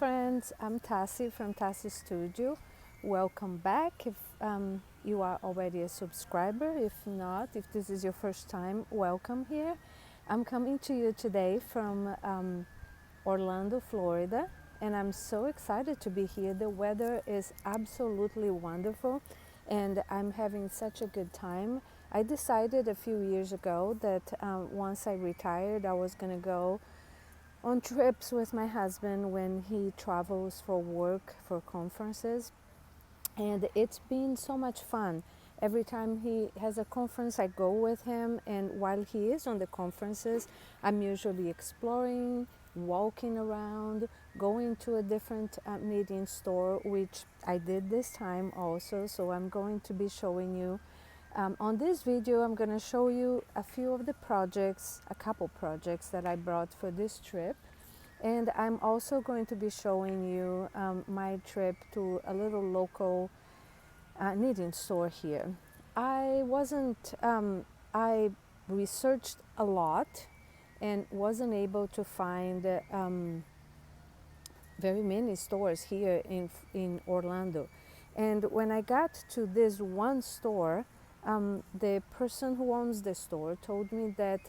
friends, I'm Tassi from TaciStudio. Welcome back if you are already a subscriber. If not, if this is your first time, welcome here. I'm coming to you today from Orlando, Florida, and I'm so excited to be here. The weather is absolutely wonderful and I'm having such a good time. I decided a few years ago that once I retired, I was going to go on trips with my husband when he travels for work, for conferences, and it's been so much fun. Every time he has a conference, I go with him, and while he is on the conferences, I'm usually exploring, walking around, going to a different knitting store, which I did this time also. So I'm going to be showing you on this video. I'm going to show you a few of the projects, a couple projects that I brought for this trip, and I'm also going to be showing you my trip to a little local knitting store here. I researched a lot and wasn't able to find very many stores here in Orlando. And when I got to this one store, the person who owns the store told me that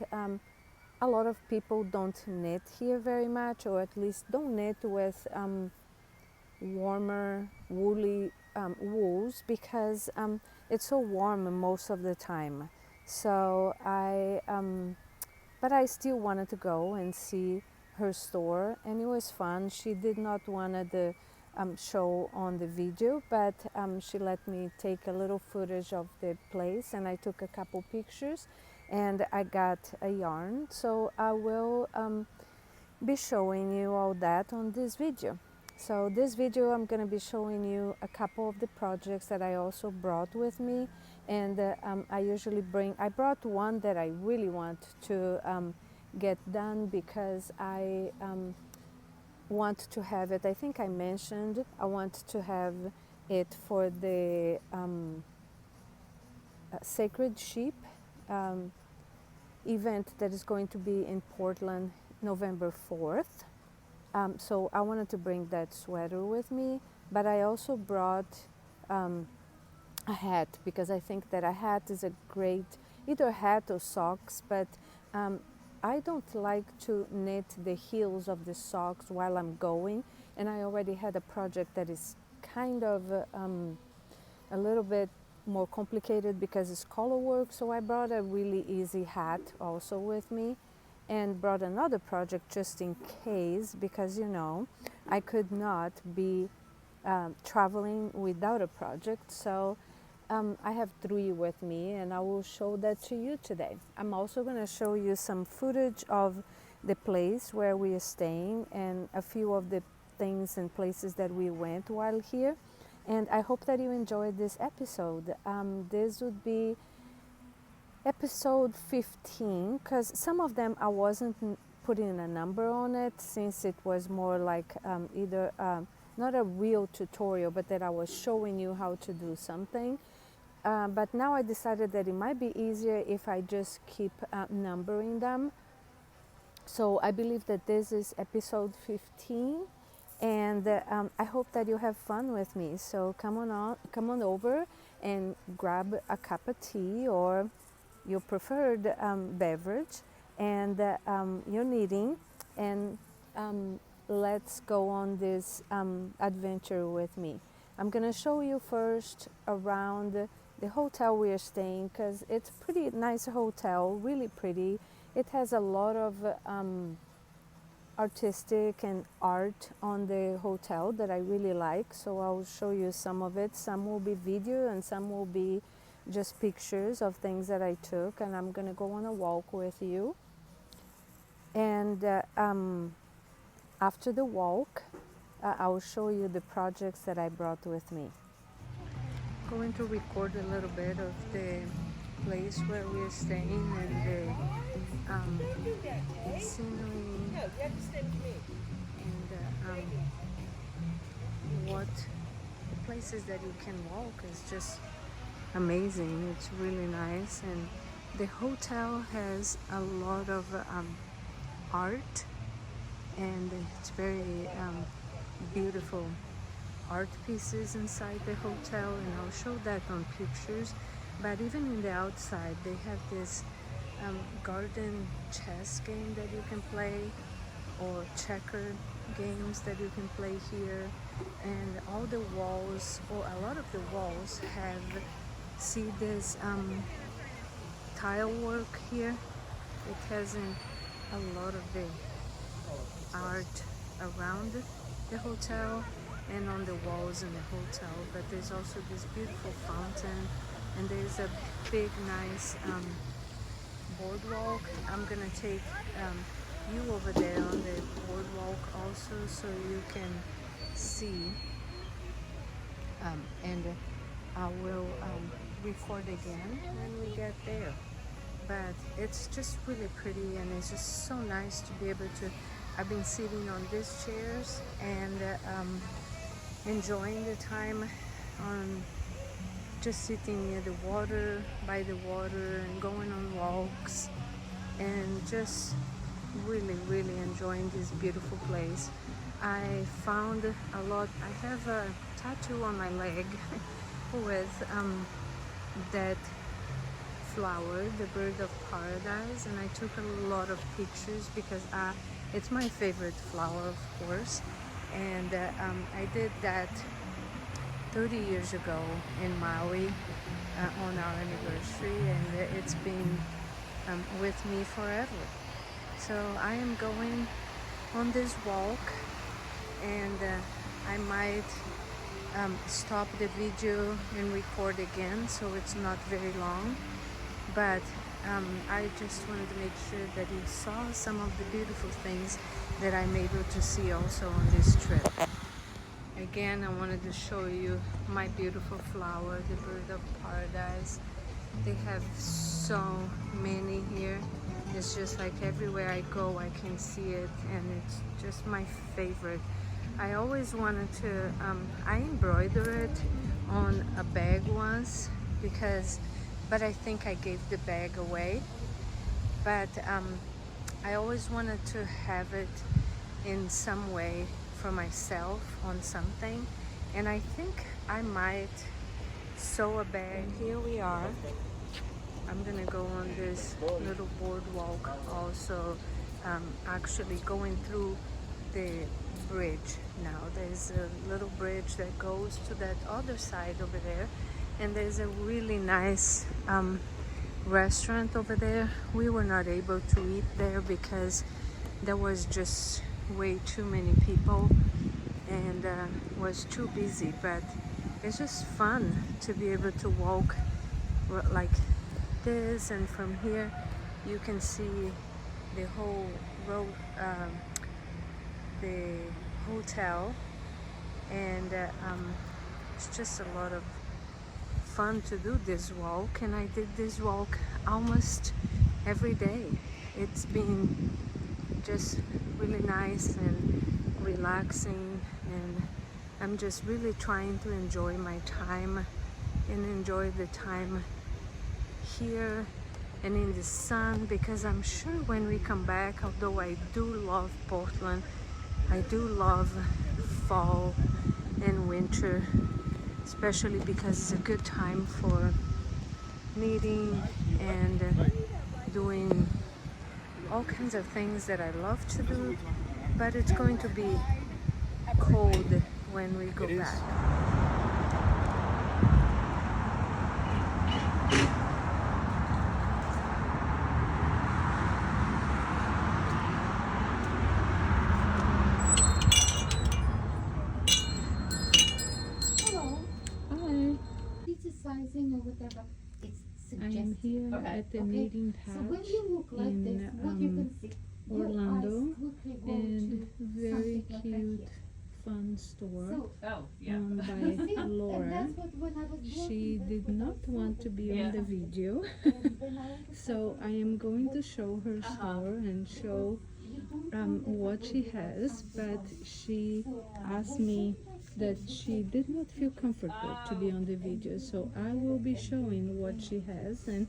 a lot of people don't knit here very much, or at least don't knit with warmer woolly wools because it's so warm most of the time. So but I still wanted to go and see her store, and it was fun. She did not want the show on the video, but she let me take a little footage of the place, and I took a couple pictures, and I got a yarn. So I will be showing you all that on this video. So this video I'm going to be showing you a couple of the projects that I also brought with me, and I brought one that I really want to get done because I want to have it. I think I mentioned I want to have it for the Sacred Sheep event that is going to be in Portland November 4th. So I wanted to bring that sweater with me, but I also brought a hat because I think that a hat is a great, either hat or socks, but I don't like to knit the heels of the socks while I'm going, and I already had a project that is kind of a little bit more complicated because it's color work, so I brought a really easy hat also with me, and brought another project just in case, because I could not be traveling without a project. So I have 3 with me, and I will show that to you today. I'm also going to show you some footage of the place where we are staying and a few of the things and places that we went while here, and I hope that you enjoyed this episode. This would be episode 15, because some of them I wasn't putting a number on it, since it was more like either not a real tutorial, but that I was showing you how to do something. But now I decided that it might be easier if I just keep numbering them. So I believe that this is episode 15, and I hope that you have fun with me. So come on over and grab a cup of tea or your preferred beverage, and you're knitting, and let's go on this adventure with me. I'm going to show you first around the hotel we are staying, because it's a pretty nice hotel, really pretty. It has a lot of artistic and art on the hotel that I really like, so I'll show you some of it. Some will be video and some will be just pictures of things that I took, and I'm gonna go on a walk with you, and after the walk I'll show you the projects that I brought with me. Going to record a little bit of the place where we're staying and the scenery and what the places that you can walk is just amazing. It's really nice, and the hotel has a lot of art, and it's very beautiful art pieces inside the hotel, and I'll show that on pictures. But even in the outside, they have this garden chess game that you can play, or checker games that you can play here. And all the walls, or a lot of the walls, have, see this tile work here. It has a lot of the art around the hotel and on the walls in the hotel, but there's also this beautiful fountain, and there's a big nice boardwalk. I'm gonna take you over there on the boardwalk also, so you can see, and I will record again when we get there. But it's just really pretty, and it's just so nice to be able to, I've been sitting on these chairs and enjoying the time on just sitting near the water, by the water, and going on walks, and just really enjoying this beautiful place. I found a lot, I have a tattoo on my leg with that flower, the bird of paradise, and I took a lot of pictures because it's my favorite flower, of course. And I did that 30 years ago in Maui on our anniversary, and it's been with me forever. So I am going on this walk, and I might stop the video and record again, so it's not very long. But I just wanted to make sure that you saw some of the beautiful things that I'm able to see also on this trip. Again, I wanted to show you my beautiful flower, the bird of paradise. They have so many here. It's just like everywhere I go I can see it, and it's just my favorite. I always wanted to, I embroidered it on a bag once, but I think I gave the bag away. But I always wanted to have it in some way for myself on something, and I think I might sew a bag. Here we are. I'm gonna go on this little boardwalk also, actually going through the bridge now. There's a little bridge that goes to that other side over there, and there's a really nice restaurant over there. We were not able to eat there because there was just way too many people, and was too busy, but it's just fun to be able to walk like this, and from here you can see the whole road, the hotel, and it's just a lot of fun to do this walk, and I did this walk almost every day. It's been just really nice and relaxing, and I'm just really trying to enjoy my time and enjoy the time here and in the sun, because I'm sure when we come back, although I do love Portland, I do love fall and winter, especially because it's a good time for knitting and doing all kinds of things that I love to do. But it's going to be cold when we go back. Or whatever, it's I am here at the Knititng So when you look like this, what you can see, Orlando, and to very something like cute, that fun store So, owned by and Laura. that's what when I was She working, did that's what not I want saw. to be on the video, And then I went to so I am going to show her store and show what she has, but she asked me that she did not feel comfortable to be on the video, so I will be showing what she has, and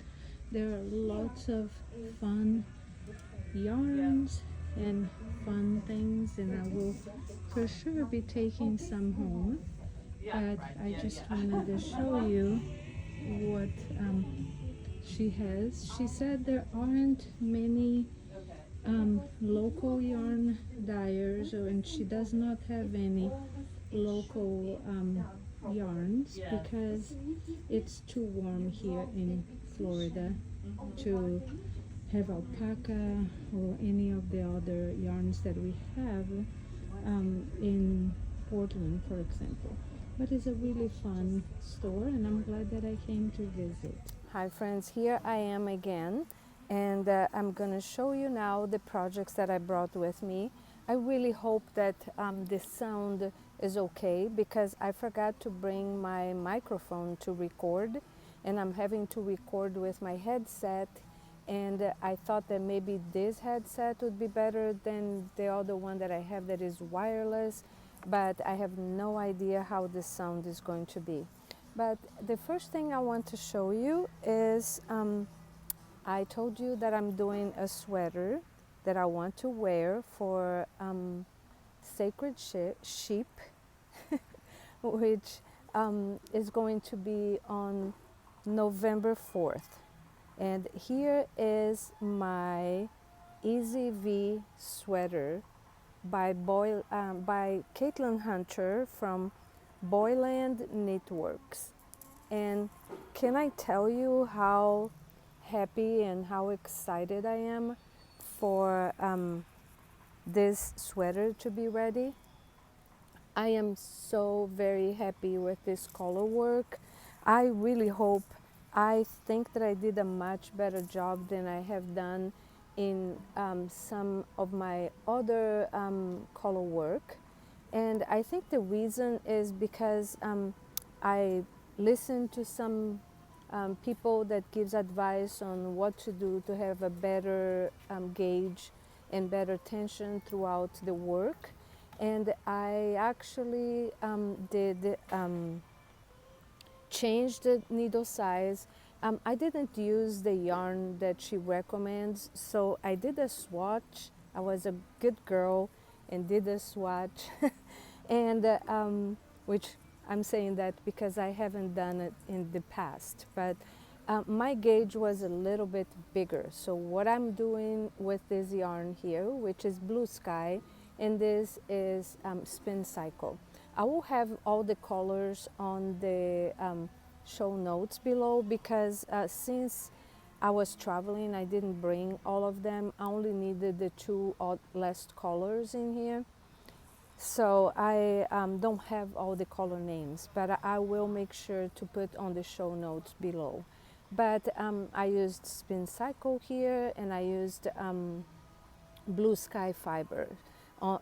there are lots of fun yarns and fun things, and I will for sure be taking some home. But I just wanted to show you what she has. She said there aren't many local yarn dyers, and she does not have any local yarns because it's too warm here in Florida to have alpaca or any of the other yarns that we have in Portland, for example. But it's a really fun store, and I'm glad that I came to visit. Hi friends, here I am again, and I'm going to show you now the projects that I brought with me. I really hope that the sound is okay because I forgot to bring my microphone to record, and I'm having to record with my headset, and I thought that maybe this headset would be better than the other one that I have that is wireless, but I have no idea how the sound is going to be. But the first thing I want to show you is I told you that I'm doing a sweater that I want to wear for Sacred Sheep, which is going to be on November 4th. And here is my Easy V sweater by Caitlin Hunter from Boyland Knitworks. And can I tell you how happy and how excited I am for this sweater to be ready? I am so very happy with this color work. I really hope, I think that I did a much better job than I have done in some of my other color work. And I think the reason is because I listened to some people that gives advice on what to do to have a better gauge and better tension throughout the work. And I actually did change the needle size. I didn't use the yarn that she recommends, so I did a swatch. I was a good girl and did a swatch, and which I'm saying that because I haven't done it in the past, but my gauge was a little bit bigger. So what I'm doing with this yarn here, which is Blue Sky, and this is Spin Cycle. I will have all the colors on the show notes below because since I was traveling, I didn't bring all of them. I only needed the two last colors in here. So I don't have all the color names, but I will make sure to put on the show notes below. But I used Spin Cycle here, and I used Blue Sky fiber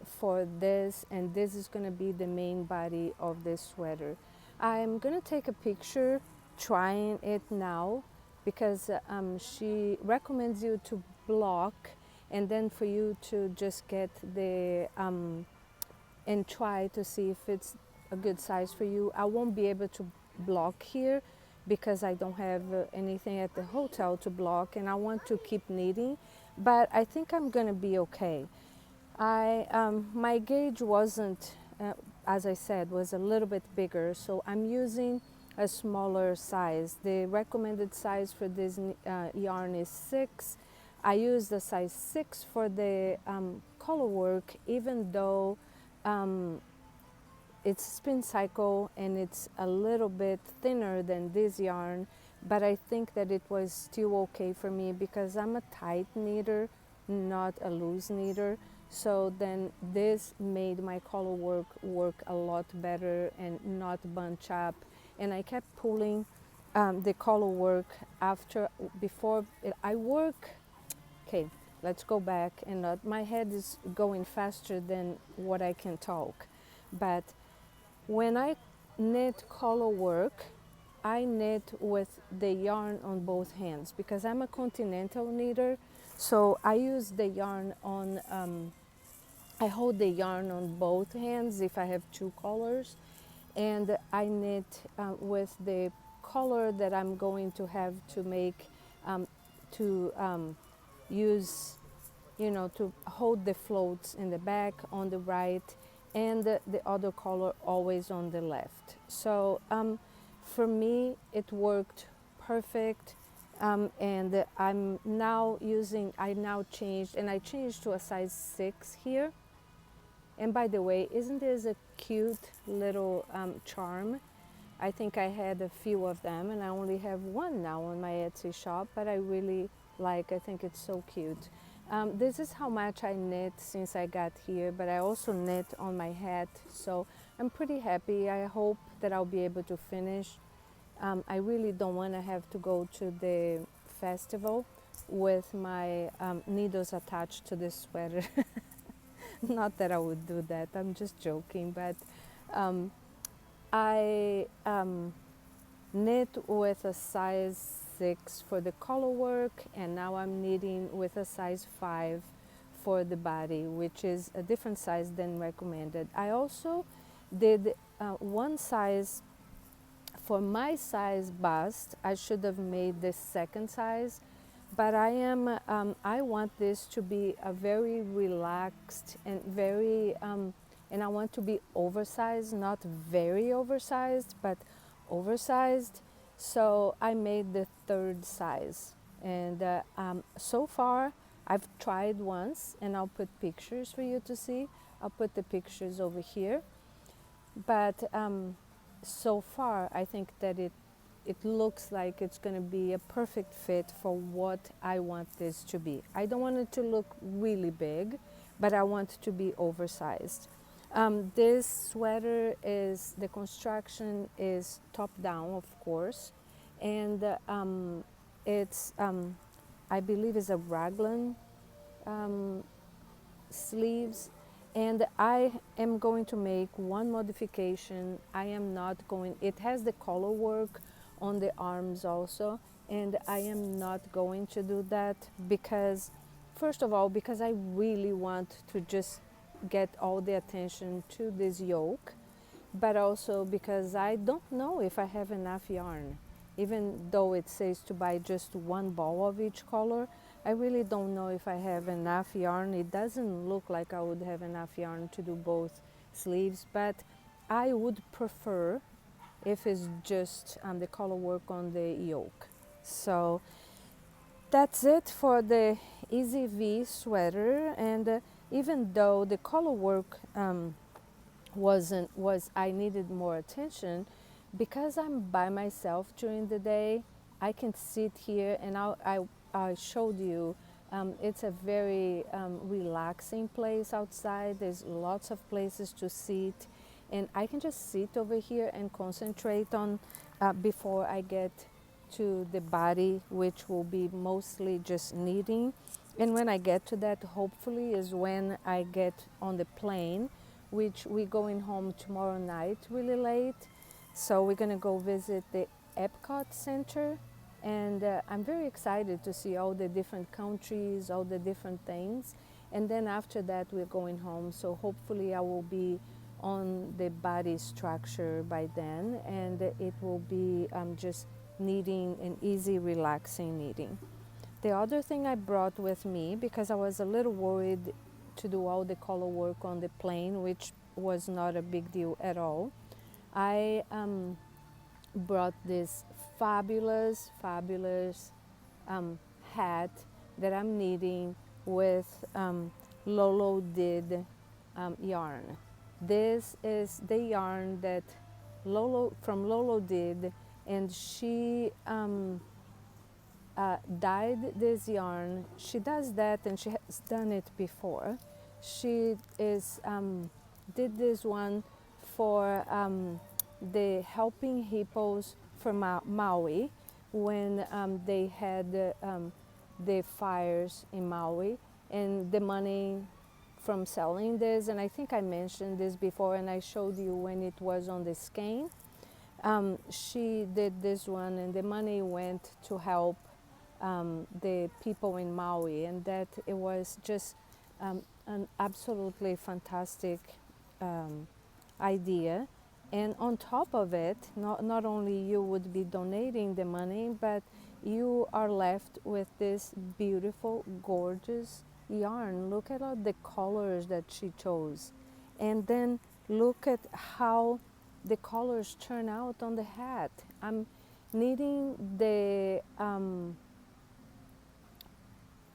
for this, and this is going to be the main body of this sweater. I'm going to take a picture trying it now because she recommends you to block and then for you to just get the and try to see if it's a good size for you. I won't be able to block here because I don't have anything at the hotel to block, and I want to keep knitting, but I think I'm gonna be okay. My gauge wasn't, as I said, was a little bit bigger, so I'm using a smaller size. The recommended size for this yarn is 6. I use the size 6 for the color work, even though it's Spin Cycle and it's a little bit thinner than this yarn, but I think that it was still okay for me because I'm a tight knitter, not a loose knitter. So then this made my color work a lot better and not bunch up. And I kept pulling the color work before I work. Okay, let's go back, and my head is going faster than what I can talk. But when I knit color work, I knit with the yarn on both hands because I'm a continental knitter. So I use the yarn on, I hold the yarn on both hands if I have two colors, and I knit with the color that I'm going to have to make to use you know, to hold the floats in the back on the right, and the other color always on the left. So for me, it worked perfect. And I'm now using, I now changed, and I changed to a size 6 here. And by the way, isn't this a cute little charm? I think I had a few of them, and I only have one now on my Etsy shop, but I really I think it's so cute. This is how much I knit since I got here, but I also knit on my hat, so I'm pretty happy. I hope that I'll be able to finish. I really don't want to have to go to the festival with my needles attached to the sweater. Not that I would do that, I'm just joking, but I knit with a size 6 for the collar work, and now I'm knitting with a size 5 for the body, which is a different size than recommended. I also did one size for my size bust. I should have made the second size, but I want this to be a very relaxed and very and I want to be oversized, not very oversized, but oversized. So I made the third size, and so far I've tried once, and I'll put pictures for you to see. I'll put the pictures over here, but so far I think that it looks like it's going to be a perfect fit for what I want this to be. I don't want it to look really big, but I want it to be oversized. This sweater is, the construction is top down, of course, and it's, I believe is a raglan sleeves, and I am going to make one modification. I am not going, it has the collar work on the arms also, and I am not going to do that because, first of all, because I really want to just get all the attention to this yoke, but also because I don't know if I have enough yarn. Even though it says to buy just one ball of each color, I really don't know if I have enough yarn. It doesn't look like I would have enough yarn to do both sleeves, but I would prefer if it's just the color work on the yoke. So that's it for the Easy V sweater, and even though the color work I needed more attention, because I'm by myself during the day, I can sit here, and I showed you it's a very relaxing place outside. There's lots of places to sit, and I can just sit over here and concentrate on before I get to the body, which will be mostly just knitting. And when I get to that, hopefully is when I get on the plane, which we're going home tomorrow night really late. So we're gonna go visit the Epcot Center, and I'm very excited to see all the different countries, all the different things. And then after that, we're going home. So hopefully I will be on the body structure by then, and it will be just knitting and easy, relaxing knitting. The other thing I brought with me, because I was a little worried to do all the color work on the plane, which was not a big deal at all, I brought this fabulous hat that I'm knitting with Lolo did yarn. This is the yarn that Lolo did, and she dyed this yarn. She does that, and she has done it before. She did this one for the Helping Hippos for Maui, when they had the fires in Maui, and the money from selling this, and I think I mentioned this before, and I showed you when it was on the skein. She did this one, and the money went to help the people in Maui, and that it was just an absolutely fantastic idea. And on top of it, not only you would be donating the money, but you are left with this beautiful, gorgeous yarn, look at all the colors that she chose. And then look at how the colors turn out on the hat. I'm knitting the,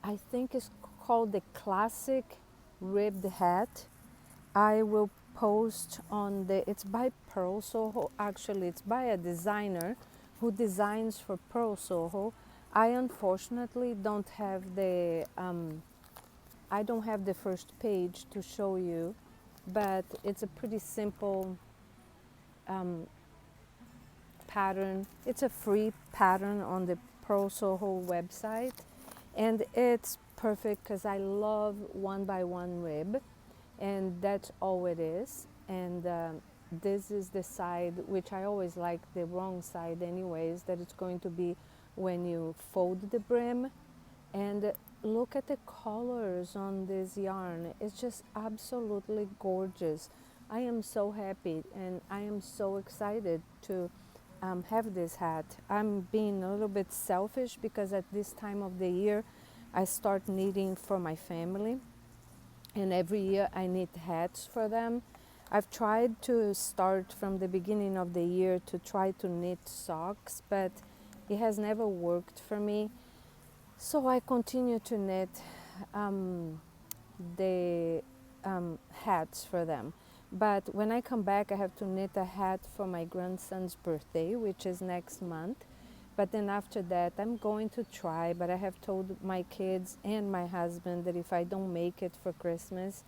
I think it's called the classic ribbed hat. I will post on the, it's by Pearl Soho, actually it's by a designer who designs for Pearl Soho. I unfortunately don't have the, I don't have the first page to show you, but it's a pretty simple pattern. It's a free pattern on the Pearl Soho website, and it's perfect because I love one by one rib, and that's all it is. And this is the side which I always like the wrong side anyways, that it's going to be when you fold the brim. And look at the colors on this yarn. It's just absolutely gorgeous. I am so happy and I am so excited to have this hat. I'm being a little bit selfish because at this time of the year I start knitting for my family, and every year I knit hats for them. I've tried to start from the beginning of the year to try to knit socks, but it has never worked for me. So I continue to knit the hats for them. But when I come back, I have to knit a hat for my grandson's birthday, which is next month. But then after that, I'm going to try, but I have told my kids and my husband that if I don't make it for Christmas,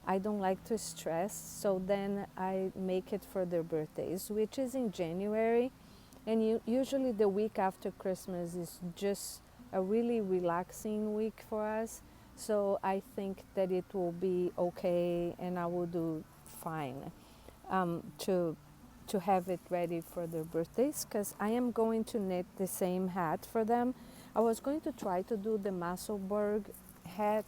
I don't like to stress. So then I make it for their birthdays, which is in January. And usually the week after Christmas is just a really relaxing week for us. So I think that it will be okay and I will do fine to have it ready for their birthdays, because I am going to knit the same hat for them. I was going to try to do the Musselburgh hat,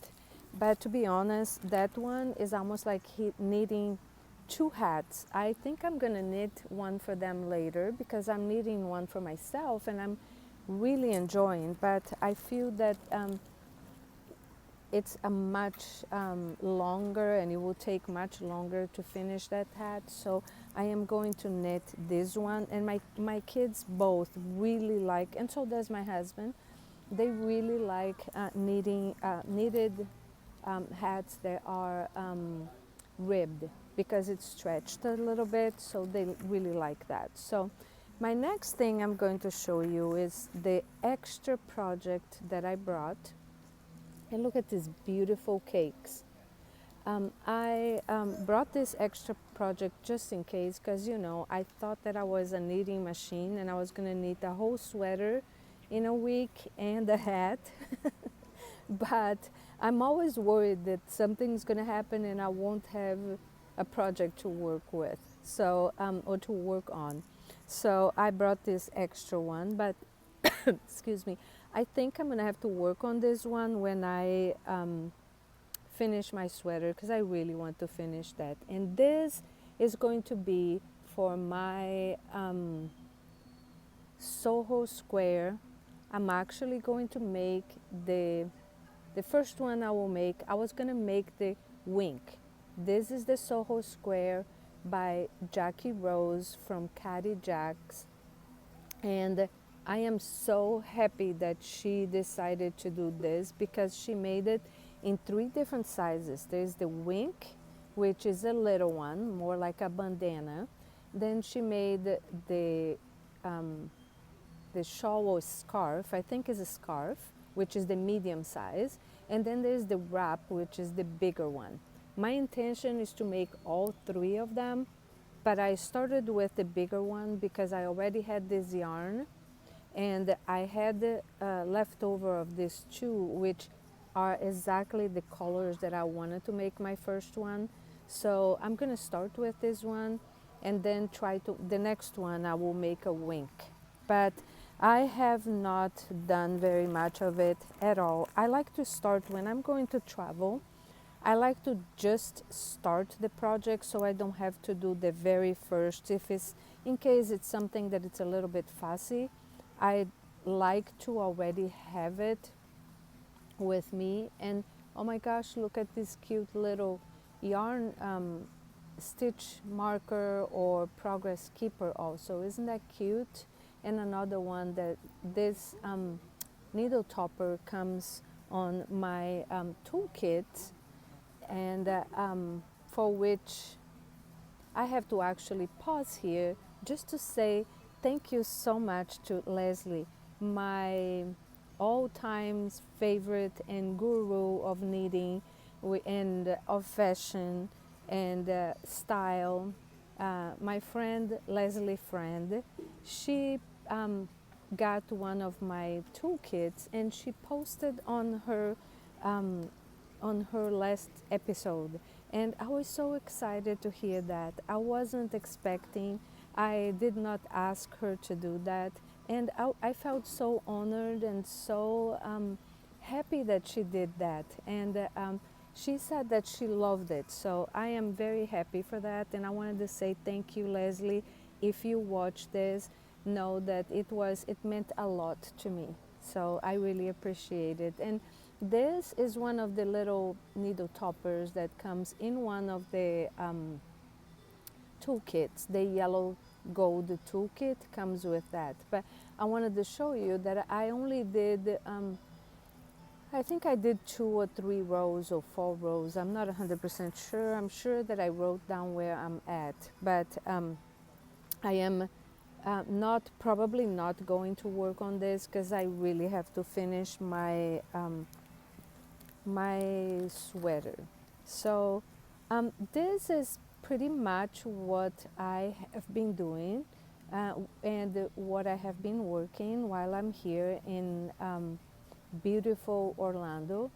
but to be honest, that one is almost like knitting two hats. I think I'm gonna knit one for them later because I'm knitting one for myself and I'm really enjoying, but I feel that it's a much longer, and it will take much longer to finish that hat. So I am going to knit this one, and my kids both really like, and so does my husband, they really like knitted hats that are ribbed, because it's stretched a little bit, so they really like that. So my next thing I'm going to show you is the extra project that I brought. And look at these beautiful cakes. I brought this extra project just in case, because you know, I thought that I was a knitting machine and I was going to knit a whole sweater in a week and a hat. But I'm always worried that something's going to happen and I won't have a project to work with, so or to work on. So I brought this extra one, but excuse me, I think I'm gonna have to work on this one when I finish my sweater, because I really want to finish that. And this is going to be for my SoHo Square. I'm actually going to make the first one I will make. I was gonna make the wink. This is the SoHo Square by Jackie Rose from Caddy Jacks, and I am so happy that she decided to do this because she made it in 3 different sizes. There's the wink, which is a little one, more like a bandana. Then she made the shawl or scarf, I think is a scarf, which is the medium size. And then there's the wrap, which is the bigger one. My intention is to make all 3 of them, but I started with the bigger one because I already had this yarn, and I had leftover of these 2, which are exactly the colors that I wanted to make my first one. So I'm gonna start with this one and then try to, the next one I will make a wink. But I have not done very much of it at all. I like to start when I'm going to travel. I like to just start the project so I don't have to do the very first. If it's, in case it's something that it's a little bit fussy, I like to already have it with me and oh my gosh, look at this cute little yarn stitch marker or progress keeper also. Isn't that cute? And another one that this needle topper comes on my toolkit, and for which I have to actually pause here just to say thank you so much to Leslie, my all-time favorite and guru of knitting and of fashion and style. My friend Leslie Friend, she got one of my toolkits and she posted um, on her last episode, and I was so excited to hear that. I wasn't expecting, I did not ask her to do that, and I felt so honored and so happy that she did that. And she said that she loved it, so I am very happy for that. And I wanted to say thank you, Leslie. If you watch this, know that it meant a lot to me, so I really appreciate it. And this is one of the little needle toppers that comes in one of the toolkits. The yellow gold toolkit comes with that. But I wanted to show you that I only did, I think I did 2 or 3 rows or 4 rows. I'm not 100% sure. I'm sure that I wrote down where I'm at. But I am probably not going to work on this because I really have to finish my sweater. So this is pretty much what I have been doing and what I have been working while I'm here in beautiful Orlando.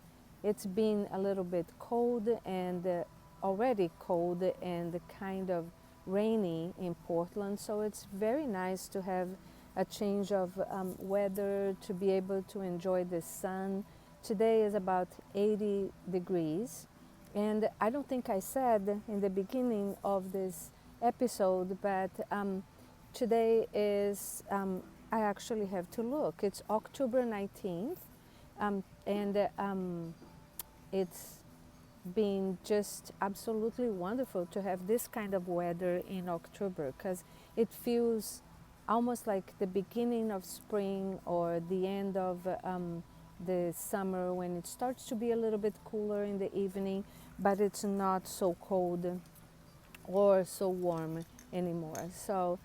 It's been a little bit cold and already cold and kind of rainy in Portland, so it's very nice to have a change of weather, to be able to enjoy the sun. Today is about 80 degrees, and I don't think I said in the beginning of this episode, but today is, I actually have to look, it's October 19th, and it's been just absolutely wonderful to have this kind of weather in October, because it feels almost like the beginning of spring or the end of the summer, when it starts to be a little bit cooler in the evening, but it's not so cold or so warm anymore. So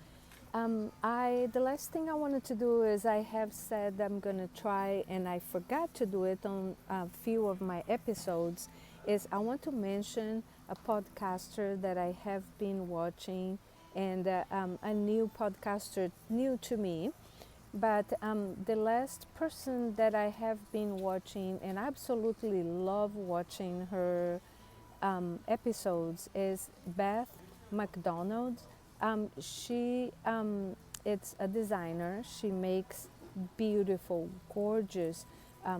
the last thing I wanted to do is, I have said I'm gonna try, and I forgot to do it on a few of my episodes, is I want to mention a podcaster that I have been watching, and a new podcaster, new to me. But the last person that I have been watching and absolutely love watching her episodes is Beth McDonald. She it's a designer. She makes beautiful, gorgeous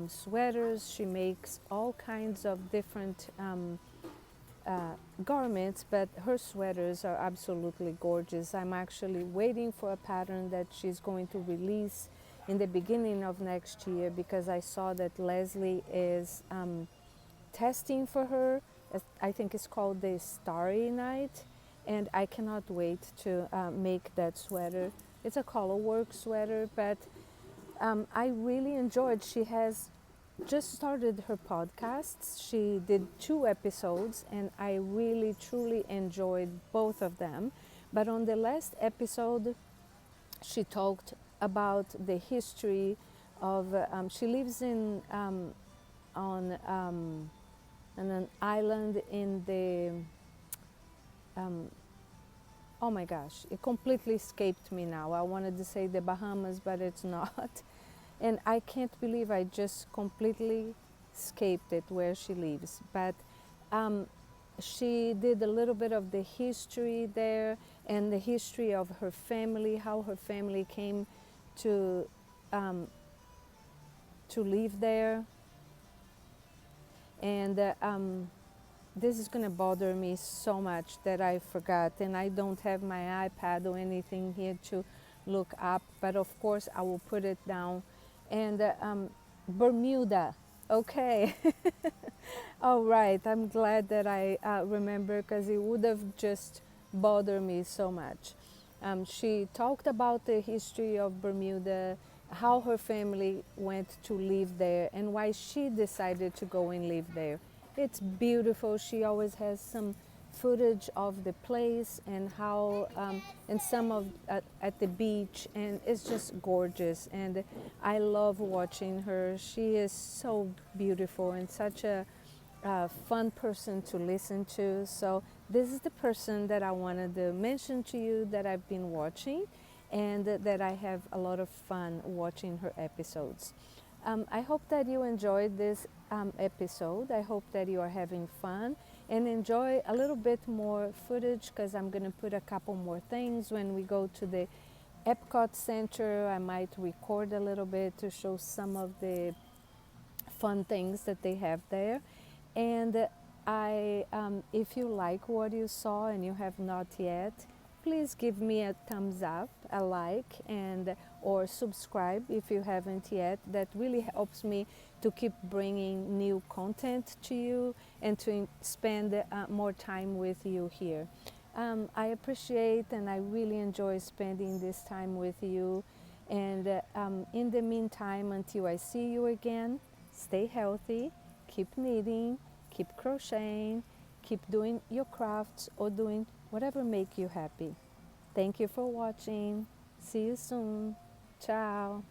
sweaters. She makes all kinds of different garments, but her sweaters are absolutely gorgeous. I'm actually waiting for a pattern that she's going to release in the beginning of next year, because I saw that Leslie is testing for her. I think it's called the Starry Night, and I cannot wait to make that sweater. It's a color work sweater, but I really enjoyed. She has just started her podcasts. She did 2 episodes, and I really truly enjoyed both of them. But on the last episode, she talked about the history of. She lives in on an island in the. Oh my gosh! It completely escaped me now. I wanted to say the Bahamas, but it's not. And I can't believe I just completely escaped it where she lives. But she did a little bit of the history there, and the history of her family, how her family came to live there. And this is going to bother me so much that I forgot, and I don't have my iPad or anything here to look up, but of course I will put it down. And Bermuda, Okay. All right. I'm glad that I remember because it would have just bothered me so much. She talked about the history of Bermuda, how her family went to live there, and why she decided to go and live there. It's beautiful. She always has some footage of the place and how and some of at the beach, and it's just gorgeous, and I love watching her. She is so beautiful and such a fun person to listen to. So this is the person that I wanted to mention to you that I've been watching, and that I have a lot of fun watching her episodes. I hope that you enjoyed this episode. I hope that you are having fun and enjoy a little bit more footage, because I'm going to put a couple more things when we go to the Epcot Center. I might record a little bit to show some of the fun things that they have there. And if you like what you saw and you have not yet, please give me a thumbs up, a like, and or subscribe if you haven't yet. That really helps me to keep bringing new content to you and to spend more time with you here. I appreciate and I really enjoy spending this time with you. And in the meantime, until I see you again, stay healthy, keep knitting, keep crocheting, keep doing your crafts or doing whatever make you happy. Thank you for watching. See you soon. Ciao.